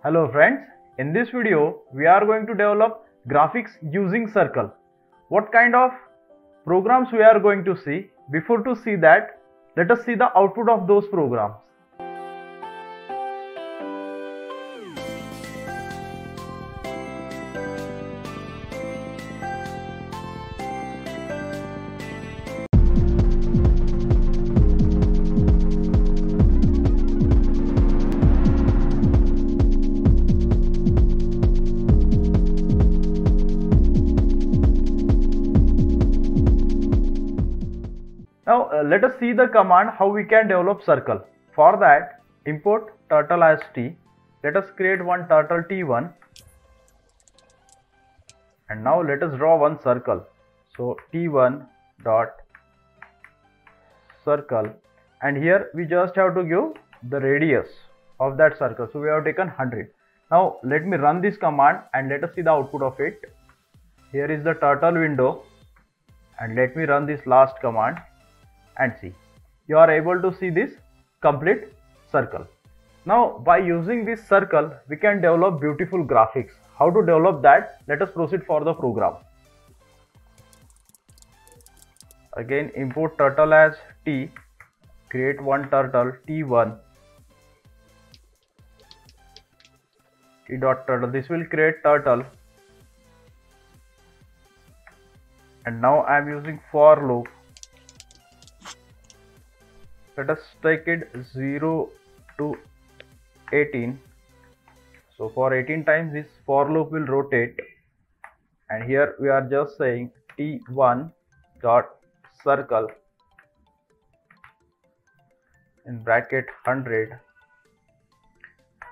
Hello friends, in this video we are going to develop graphics using circle. What kind of programs we are going to see? Before to see that, let us see the output of those programs. Now let us see the command how we can develop circle. For that, import turtle as t. Let us create one turtle t1 and now let us draw one circle. So t1 dot circle, and here we just have to give the radius of that circle. So we have taken 100. Now let me run this command and let us see the output of it. Here is the turtle window, and let me run this last command and see. You are able to see this complete circle. Now by using this circle we can develop beautiful graphics. How to develop that? Let us proceed for the program. Again import turtle as t, create one turtle t1, t dot turtle. This will create turtle, and now I am using for loop. Let us take it 0 to 18. So for 18 times this for loop will rotate, and here we are just saying t1 dot circle in bracket 100,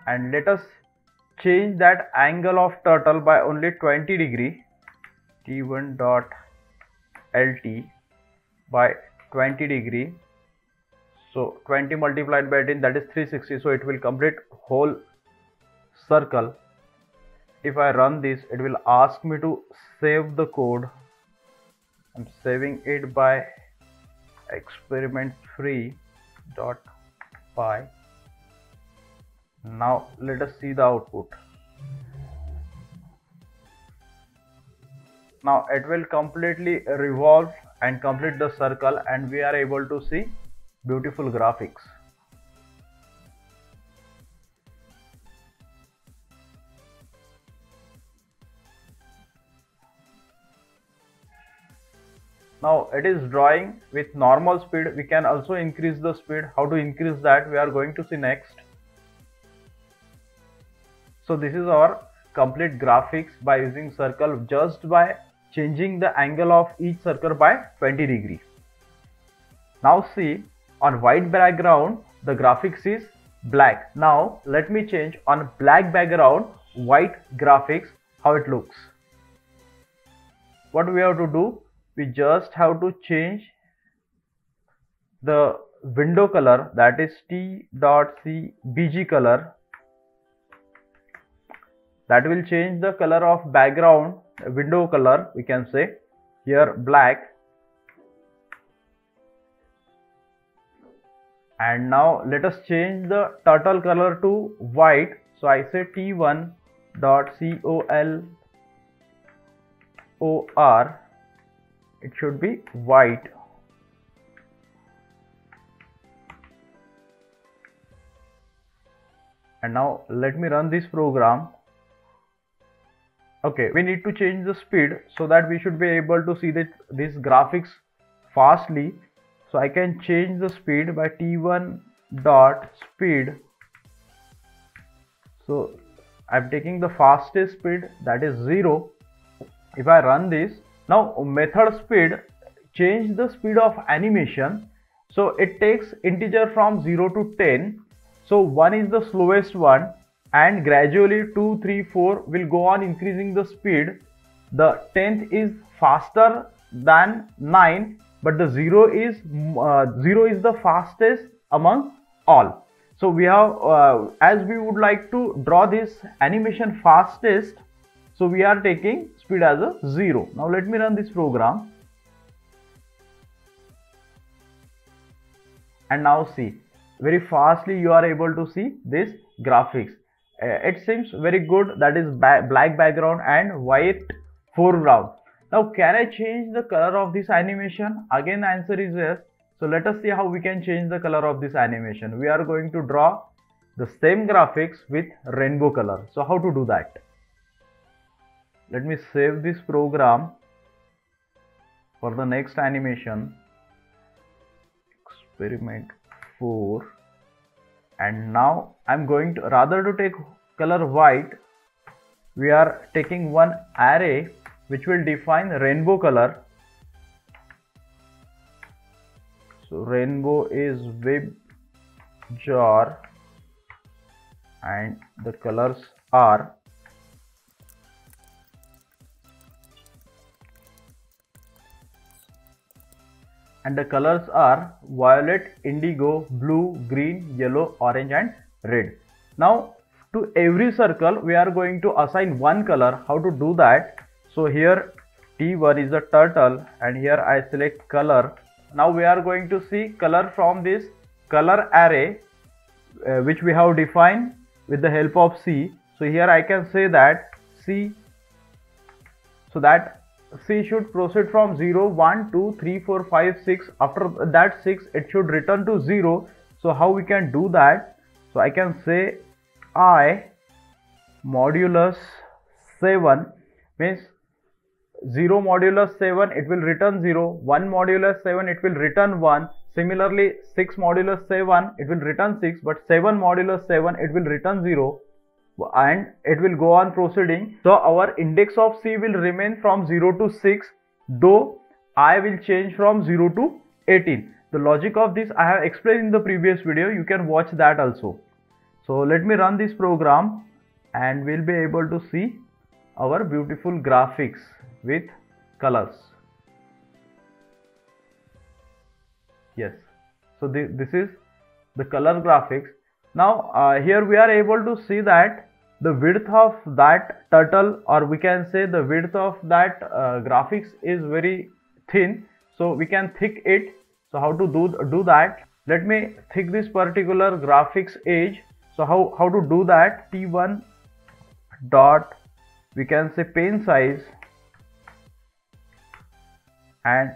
and let us change that angle of turtle by only 20 degree. T1 dot lt by 20 degree. So 20 multiplied by 18, that is 360. So it will complete whole circle. If I run this, it will ask me to save the code. I'm saving it by experiment3.py. Now let us see the output. Now it will completely revolve and complete the circle, and we are able to see beautiful graphics. Now it is drawing with normal speed. We can also increase the speed. How to increase that we are going to see next. So this is our complete graphics by using circle, just by changing the angle of each circle by 20 degree. Now see, on white background the graphics is black. Now let me change on black background white graphics how it looks. What we have to do, we just have to change the window color, that is t.cbg color. That will change the color of background window color. We can say here black. And now let us change the turtle color to white. So I say t1 dot color, it should be white. And now let me run this program. Okay, we need to change the speed so that we should be able to see this graphics fastly. So I can change the speed by t1 dot speed. So I'm taking the fastest speed, that is 0. If I run this, now method speed, change the speed of animation. So it takes integer from 0 to 10. So 1 is the slowest one, and gradually 2, 3, 4 will go on increasing the speed. The 10th is faster than 9, but the 0 is the fastest among all. So we have as we would like to draw this animation fastest, so we are taking speed as a 0. Now let me run this program, and now see, very fastly you are able to see this graphics. it seems very good, that is black background and white foreground. Now can I change the color of this animation? Again answer is yes. So let us see how we can change the color of this animation. We are going to draw the same graphics with rainbow color. So how to do that? Let me save this program for the next animation. Experiment 4. And now I'm going to, rather to take color white, we are taking one array which will define rainbow color. So rainbow is WebJar and the colors are violet, indigo, blue, green, yellow, orange and red. Now to every circle we are going to assign one color. How to do that? So here T1 is the turtle and here I select color. Now we are going to see color from this color array which we have defined with the help of C. So here I can say that C, so that C should proceed from 0, 1, 2, 3, 4, 5, 6. After that 6 it should return to 0. So how we can do that? So I can say I modulus 7 means 0 modulus 7 it will return 0, 1 modulus 7 it will return 1. Similarly 6 modulus 7 it will return 6, but 7 modulus 7 it will return 0. And it will go on proceeding. So our index of C will remain from 0 to 6, though I will change from 0 to 18. The logic of this I have explained in the previous video. You can watch that also. So let me run this program and we'll be able to see our beautiful graphics with colors. Yes, so this is the color graphics. Now here we are able to see that the width of that turtle, or we can say the width of that graphics is very thin, so we can thick it. So how to do that? Let me thick this particular graphics edge. So how to do that? T1 dot, we can say pen size, and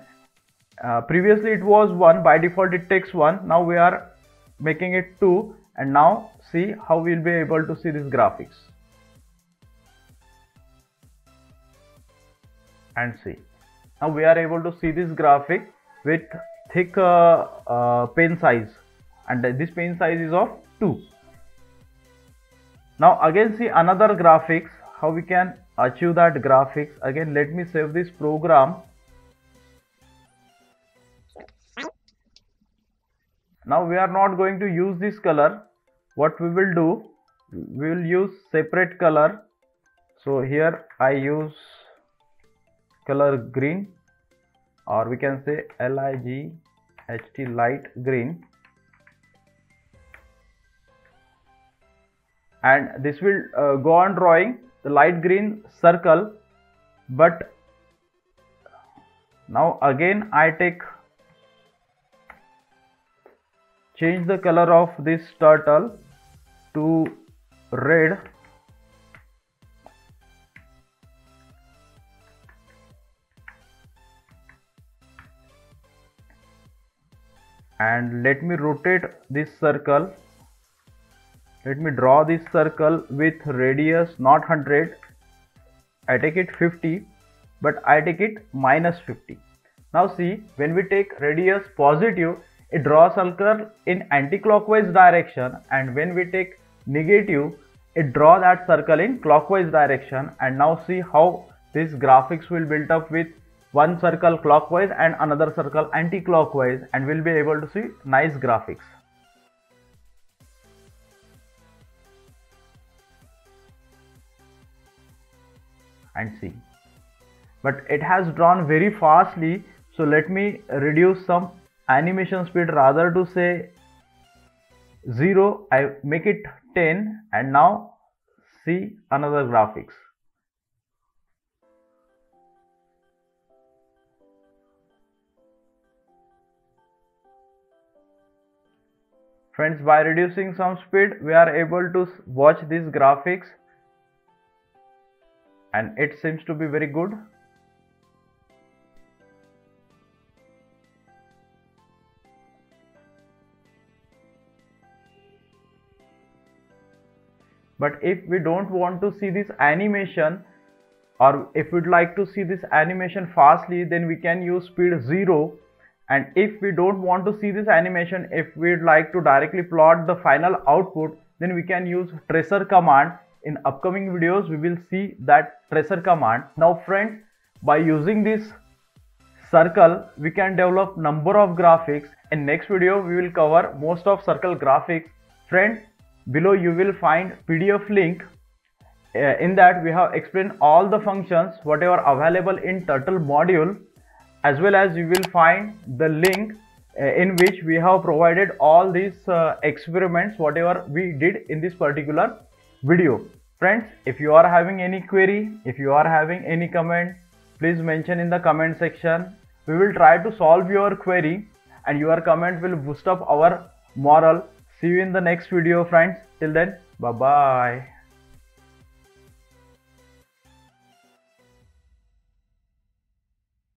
previously it was 1, by default it takes 1. Now we are making it 2, and now see how we will be able to see this graphics. And see, now we are able to see this graphic with thick pen size, and this pen size is of 2. Now again see another graphics, how we can achieve that graphics. Again let me save this program. Now we are not going to use this color. What we will do, we will use separate color. So here I use color green, or we can say LIGHT, light green, and this will go on drawing the light green circle. But now again I change the color of this turtle to red, and let me rotate this circle. Let me draw this circle with radius not 100, I take it 50, but I take it minus 50. Now see, when we take radius positive, it draws circle in anti-clockwise direction, and when we take negative, it draw that circle in clockwise direction. And now see how this graphics will build up with one circle clockwise and another circle anti-clockwise, and we'll be able to see nice graphics. And see, but it has drawn very fastly. So let me reduce some animation speed. Rather to say 0, I make it 10, and now see another graphics. Friends, by reducing some speed, we are able to watch these graphics and it seems to be very good. But if we don't want to see this animation, or if we'd like to see this animation fastly, then we can use speed 0. And if we don't want to see this animation, if we'd like to directly plot the final output, then we can use tracer command. In upcoming videos we will see that tracer command. Now friends, by using this circle we can develop number of graphics. In next video we will cover most of circle graphics. Friends, below you will find PDF link. In that we have explained all the functions whatever available in Turtle module, as well as you will find the link in which we have provided all these experiments whatever we did in this particular video. Friends, if you are having any query, if you are having any comment, please mention in the comment section. We will try to solve your query and your comment will boost up our morale. See you in the next video friends. Till then, bye bye.